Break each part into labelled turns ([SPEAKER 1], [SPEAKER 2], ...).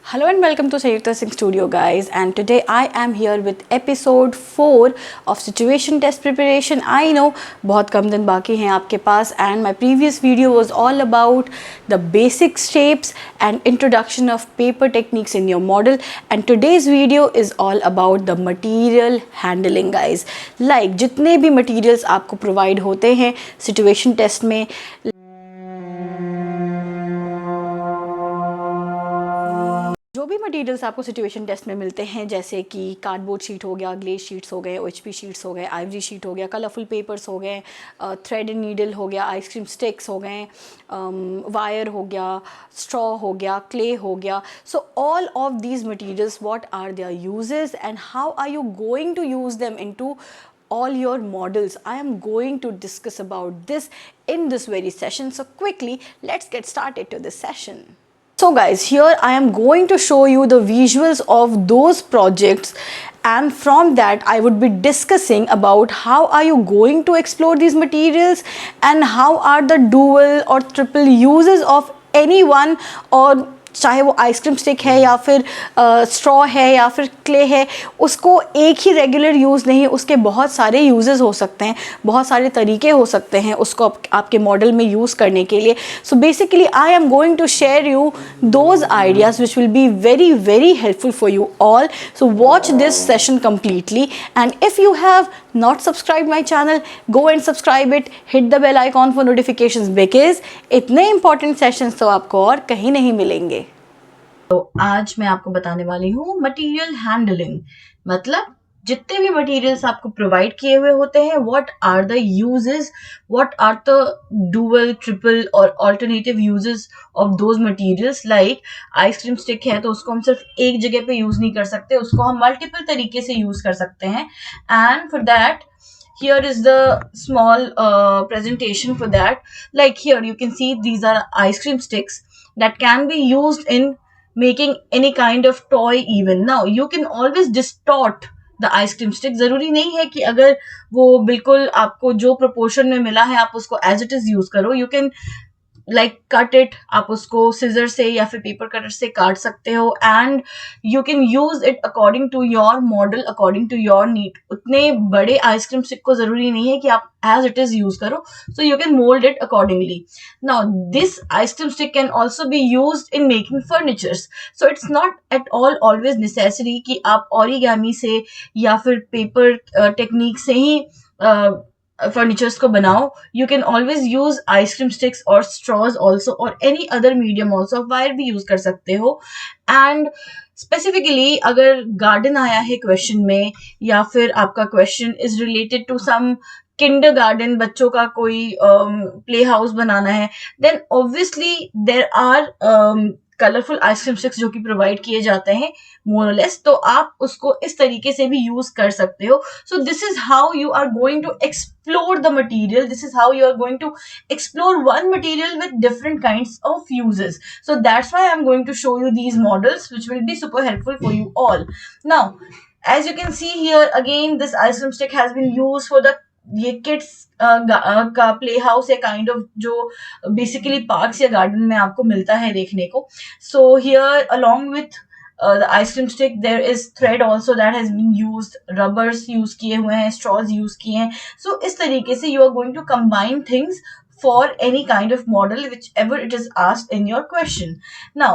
[SPEAKER 1] Hello and welcome to Sayukta Singh Studio, guys. And today I am here with episode 4 of situation test preparation. I know बहुत कम दिन बाकी हैं आपके पास, and my previous video was all about the basic shapes and introduction of paper techniques in your model. And today's video is all about the material handling, guys. Like जितने भी materials आपको provide होते हैं situation test में, जो भी materials आपको situation test में मिलते हैं, जैसे कि कार्डबोर्ड शीट हो गया, ग्लेज शीट्स हो गए, OHP शीट्स हो गए, आइवरी शीट हो गया, कलरफुल पेपर्स हो गए, थ्रेड एंड नीडल हो गया, आइसक्रीम स्टिक्स हो गए, वायर हो गया, स्ट्रॉ हो गया, क्ले हो गया. So all of these materials, what are their uses and how are you going to use them into all your models? I am going to discuss about this in this very session. So quickly, let's get started to this session. So guys, here I am going to show you the visuals of those projects, and from that I would be discussing about how are you going to explore these materials and how are the dual or triple uses of any one, or चाहे वो ice cream stick है या फिर straw है या फिर clay है, उसको एक ही रेगुलर यूज़ नहीं, उसके बहुत सारे यूजेस हो सकते हैं, बहुत सारे तरीके हो सकते हैं उसको आपके मॉडल में यूज़ करने के लिए. So basically I am going to share you those ideas which will be very very helpful for you all. So watch this session completely, and if you have not subscribed my channel, go and subscribe it, hit the bell icon for notifications, because इतने important sessions तो आपको और कहीं नहीं मिलेंगे. तो आज मैं आपको बताने वाली हूँ मटेरियल हैंडलिंग, मतलब जितने भी मटेरियल्स आपको प्रोवाइड किए हुए होते हैं, what are the uses, what are the dual, triple और alternative uses of those materials. Like ice cream stick है तो उसको हम सिर्फ एक जगह पे यूज नहीं कर सकते, उसको हम मल्टीपल तरीके से यूज कर सकते हैं. And for that, here is the small presentation for that. Like here you can see these are ice cream sticks that can be used in making any kind of toy. Even now you can always distort the ice cream stick. जरूरी नहीं है कि अगर वो बिल्कुल आपको जो proportion में मिला है आप उसको as it is यूज करो. You can like cut it, आप उसको scissor से या फिर paper cutter से काट सकते हो, and you can use it according to your model, according to your need. उतने बड़े आइसक्रीम स्टिक को जरूरी नहीं है कि आप as it is use करो, so you can mold it accordingly. Now this ice cream stick can also be used in making furnitures, so it's not at all always necessary कि आप origami से या फिर paper technique से ही furnitures को बनाओ. You can always use ice cream sticks और straws also, और any other medium also. Wire भी यूज कर सकते हो. एंड स्पेसिफिकली अगर गार्डन आया है क्वेश्चन में, या फिर आपका question is related to some kindergarten, बच्चों का कोई प्ले हाउस बनाना है, then obviously there are colourful ice cream sticks जो कि प्रोवाइड किए जाते हैं मोर और लेस, तो आप उसको इस तरीके से भी यूज कर सकते हो. So this is how you are going to explore the material. This is how you are going to explore one material with different kinds of uses. So that's why I am going to show you these models which will be super helpful for you all. Now as you can see here, again this ice cream stick has been used for the ये kids का play house है, kind of जो basically parks या garden में आपको मिलता है देखने को. So here along with the ice cream stick there is thread also that has been used, rubbers use किए हुए हैं, straws use किए हैं. So इस तरीके से you are going to combine things for any kind of model whichever it is asked in your question. Now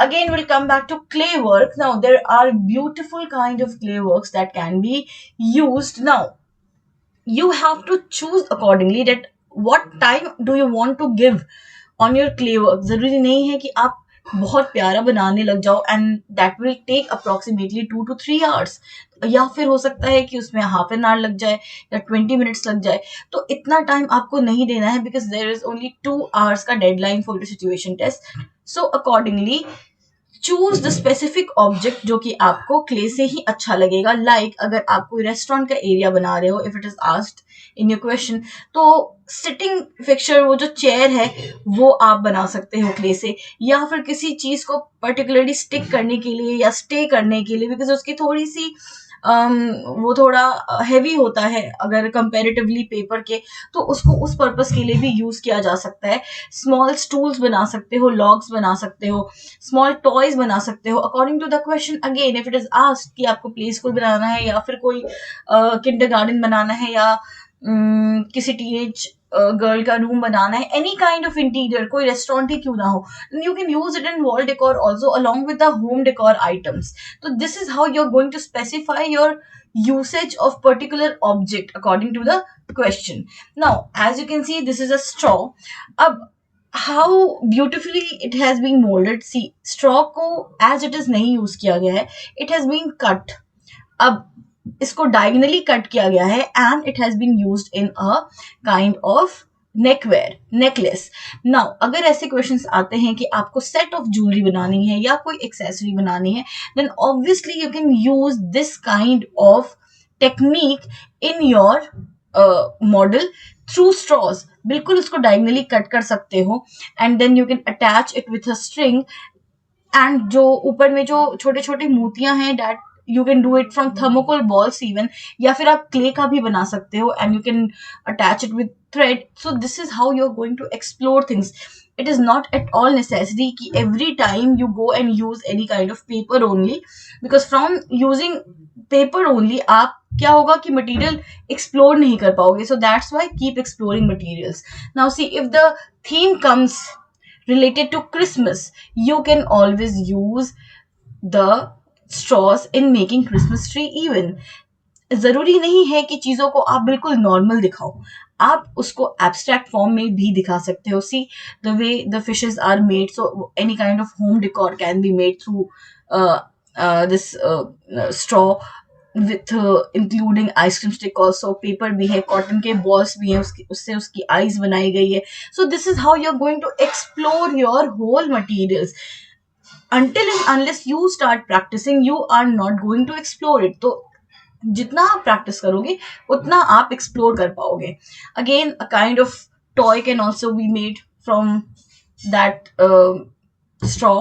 [SPEAKER 1] again we'll come back to clay work. Now there are beautiful kind of clay works that can be used. Now you have to choose accordingly that what time do you want to give on your clay work. जरूरी नहीं है कि आप बहुत प्यारा बनाने लग जाओ and that will take approximately 2 to 3 hours, या फिर हो सकता है कि उसमें half an hour लग जाए या 20 minutes लग जाए. तो इतना टाइम आपको नहीं देना है, because there is only 2 hours का deadline for the situation test. So accordingly choose the specific object जो कि आपको क्ले से ही अच्छा लगेगा. लाइक अगर आप कोई रेस्टोरेंट का एरिया बना रहे हो, if it is asked in your question, तो सिटिंग फिक्सचर, वो जो चेयर है वो आप बना सकते हो क्ले से, या फिर किसी चीज को पर्टिकुलरली स्टिक करने के लिए या स्टे करने के लिए, बिकॉज उसकी थोड़ी सी
[SPEAKER 2] वो थोड़ा हैवी होता है अगर कंपैरेटिवली पेपर के, तो उसको उस पर्पस के लिए भी यूज किया जा सकता है। स्मॉल स्टूल्स बना सकते हो, लॉग्स बना सकते हो, स्मॉल टॉयज बना सकते हो according to the question. Again if it is asked कि आपको प्ले स्कूल बनाना है या फिर कोई किंडरगार्टन बनाना है या किसी टीनेज गर्ल का रूम बनाना है, एनी काइंड ऑफ इंटीरियर, कोई रेस्टोरेंट ही क्यों ना हो, you can use it in wall decor also along with the home decor items. तो this is how you are going to specify your usage of particular object according to the question. Now as you can see, this is a straw. अब how beautifully it has been molded. See, straw को as it is नहीं use किया गया है, it has been cut. अब इसको diagonally cut किया गया है and it has been used in a kind of neckwear, necklace. Now अगर ऐसे क्वेश्चंस आते हैं कि आपको सेट ऑफ ज्वेलरी बनानी है या कोई एक्सेसरी बनानी है, then obviously you can use this kind of technique in your model through straws. बिल्कुल उसको डायगनली कट कर सकते हो and then you can attach it with a string, and जो ऊपर में जो छोटे छोटे मोतियां हैं, that you can do it from thermocol balls even, या फिर आप क्ले का भी बना सकते हो and you can attach it with thread. So this is how you are going to explore things. It is not at all necessary कि every time you go and use any kind of paper only, because from using paper only आप क्या होगा कि material explore नहीं कर पाओगे. So that's why keep exploring materials. Now see, if the theme comes related to Christmas, you can always use the straws in making Christmas tree even. जरूरी नहीं है कि चीजों को आप बिल्कुल नॉर्मल दिखाओ, आप उसको एब्स्ट्रैक्ट फॉर्म में भी दिखा सकते हो. See the way the fishes are made, so any kind of home decor can be made through this straw with including ice cream stick also. Paper भी है, कॉटन के बॉल्स भी हैं, उससे उसकी आईज बनाई गई है. So this is how you are going to explore your whole materials. Until and unless you start practicing, you are not going to explore it. तो जितना आप प्रैक्टिस करोगे उतना आप एक्सप्लोर कर पाओगे. Again a kind of toy can also be made from that straw.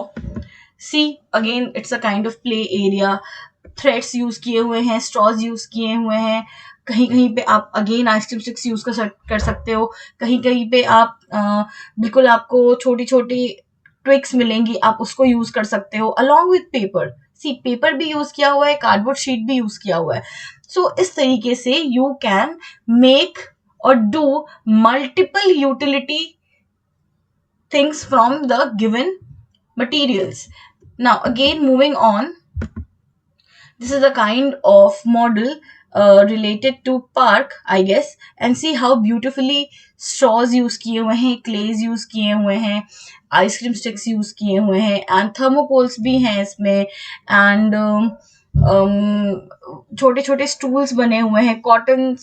[SPEAKER 2] See again it's a kind of play area. Threads use किए हुए हैं, स्ट्रॉज यूज किए हुए हैं. कहीं कहीं पे आप अगेन आइसक्रीम स्टिक्स यूज कर सकते हो. कहीं कहीं पे आप बिल्कुल आपको छोटी छोटी ट्विक्स मिलेंगी, आप उसको यूज कर सकते हो along with paper. See paper भी यूज किया हुआ है, कार्डबोर्ड शीट भी यूज किया हुआ है. सो इस तरीके से यू कैन मेक और do multiple utility things from the given materials. Now again moving on, this is a kind of model related to park I guess, and see how beautifully straws use किए हुए हैं, clays use किए हुए हैं, ice cream sticks use किए हुए हैं, and थर्मोकोल्स भी हैं इसमें, एंड छोटे छोटे स्टूल्स बने हुए हैं, कॉटन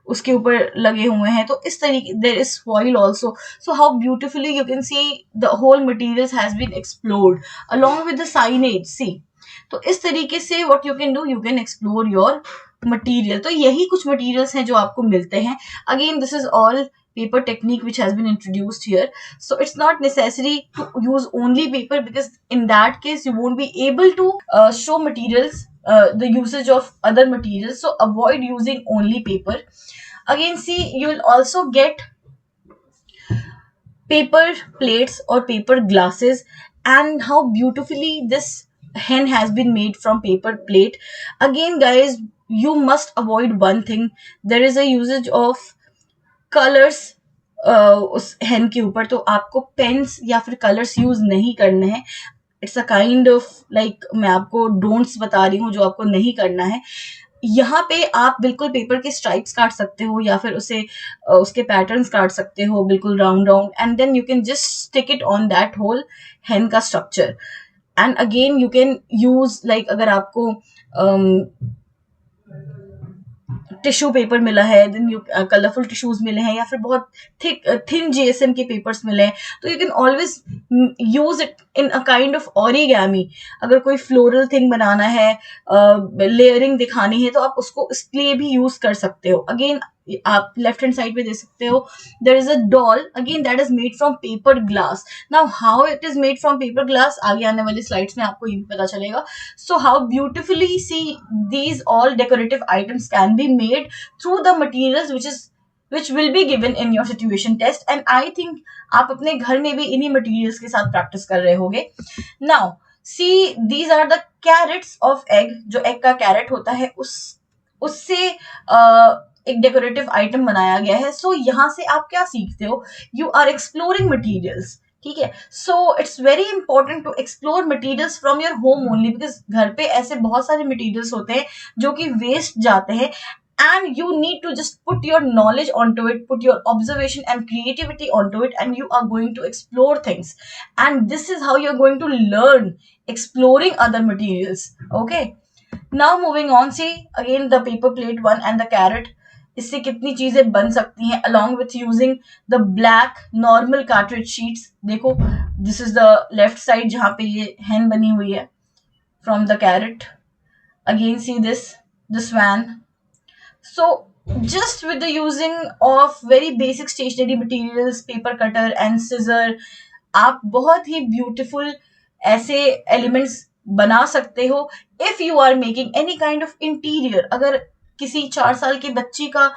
[SPEAKER 2] उसके ऊपर लगे हुए हैं. तो इस तरीके there is foil also. So how beautifully you can see the whole materials has been explored along with the signage. See तो इस तरीके से what you can do, you can explore your material. तो यही कुछ मटीरियल्स हैं जो आपको मिलते हैं. Again this is all paper technique which has been introduced here. So it's not necessary to use only paper, because in that case you won't be able to show materials, the usage of other materials. So avoid using only paper. Again see, you will also get paper plates or paper glasses, and how beautifully this hen has been made from paper plate. Again guys, you must avoid one thing. There is a usage of colours उस हेन के ऊपर, तो आपको pens या फिर colours use नहीं करने हैं. It's a kind of like मैं आपको डोंट्स बता रही हूँ जो आपको नहीं करना है. यहाँ पे आप बिल्कुल पेपर के स्ट्राइप्स काट सकते हो या फिर उसे उसके पैटर्न्स काट सकते हो बिल्कुल round round, and then you can just stick it on that hole hen का structure. And again you can use like अगर आपको टिश्यू पेपर मिला है, देन यू कलरफुल टिश्यूज मिले हैं, या फिर बहुत थिन जीएसएम के पेपर्स मिले हैं, तो you can always use it in a kind of origami. अगर कोई फ्लोरल थिंग बनाना है, लेयरिंग दिखानी है, तो आप उसको इसके लिए भी यूज कर सकते हो. अगेन आप लेफ्ट हैंड साइड पे दे सकते हो. There is a doll, again that is made from paper glass. Now how it is made from paper glass, आगे आने वाली स्लाइड्स में आपको ये भी पता चलेगा. So how beautifully see these all decorative items can be made through the materials which will be given in your situation test. And I think आप अपने घर में भी इन्हीं materials के साथ practice कर रहे होगे. Now see, these are the carrots of egg. जो egg का carrot होता है उससे एक डेकोरेटिव आइटम बनाया गया है. सो यहाँ से आप क्या सीखते हो, यू आर एक्सप्लोरिंग मटीरियल्स. ठीक है, so it's very important to explore materials from your home only, because घर पे ऐसे बहुत सारे मटीरियल्स होते हैं जो कि वेस्ट जाते हैं. And you need to just put your knowledge onto it, put your observation and creativity onto it, and you are going to explore things. And this is how you're going to learn exploring other materials. Okay, now moving on, see again the paper plate one and the carrot. इससे कितनी चीजें बन सकती हैं along with using the black normal cartridge sheets. देखो, this is the left side जहाँ पे ये hen बनी हुई है from the carrot. Again see this, the swan. So just with the using of very basic stationery materials, paper cutter and scissor, आप बहुत ही beautiful ऐसे elements बना सकते हो. If you are making any kind of interior, अगर किसी 4 साल की बच्ची का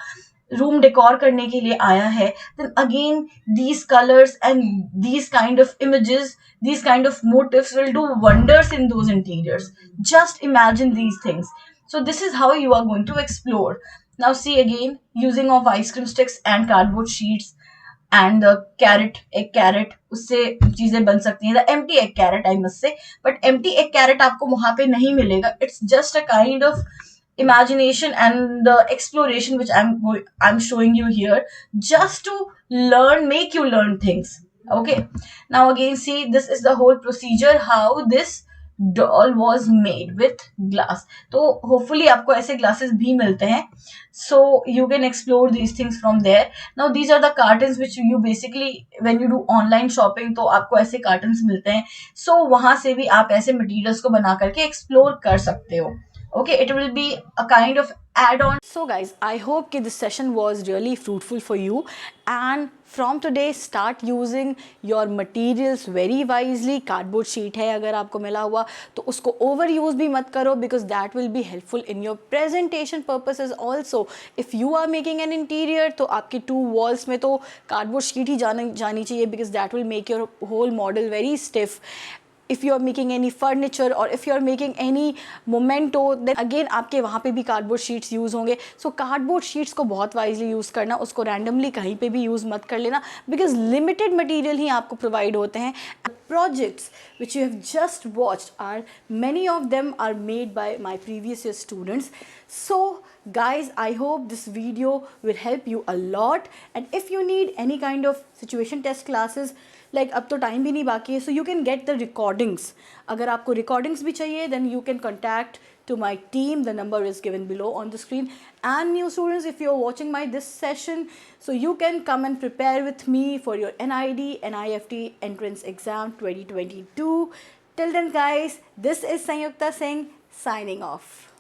[SPEAKER 2] रूम डेकोर करने के लिए आया है, then again these colors and these kind of images, these kind of motifs will do wonders in those interiors. Just imagine these things. So this is how you are going to explore. Now see again, using of ice cream sticks and cardboard sheets and the carrot, egg carrot, उससे चीजें बन सकती हैं. The empty egg carrot I must say, but empty egg carrot आपको वहां पे नहीं मिलेगा. It's just a kind of imagination and the exploration which I'm showing you here, just to learn, make you learn things. Okay, now again see, this is the whole procedure how this doll was made with glass. तो hopefully आपको ऐसे glasses भी मिलते हैं, so you can explore these things from there. Now these are the cartons which you basically when you do online shopping तो आपको ऐसे cartons मिलते हैं, so वहां से भी आप ऐसे materials को बना करके explore कर सकते हो. Okay, it will be a kind of add-on.
[SPEAKER 1] So guys, I hope that this session was really fruitful for you, and from today start using your materials very wisely. Cardboard sheet है अगर आपको मिला हुआ तो उसको overuse भी मत करो, because that will be helpful in your presentation purposes also. If you are making an interior तो आपकी 2 walls में तो cardboard sheet ही जानी चाहिए, because that will make your whole model very stiff. If you are making any furniture or if you are making any memento, then again आपके वहाँ पे भी cardboard sheets use होंगे. So cardboard sheets को बहुत wisely use करना, उसको randomly कहीं पे भी use मत कर लेना, because limited material ही आपको provide होते हैं. Projects which you have just watched are, many of them are made by my previous year students. So guys, I hope this video will help you a lot, and if you need any kind of situation test classes, like अब तो time भी नहीं बाकी है, so you can get the recordings. अगर आपको recordings भी चाहिए, then you can contact to my team. The number is given below on the screen. And new students, if you're watching this session, so you can come and prepare with me for your NID, NIFT entrance exam 2022. Till then guys, this is Sanyukta Singh signing off.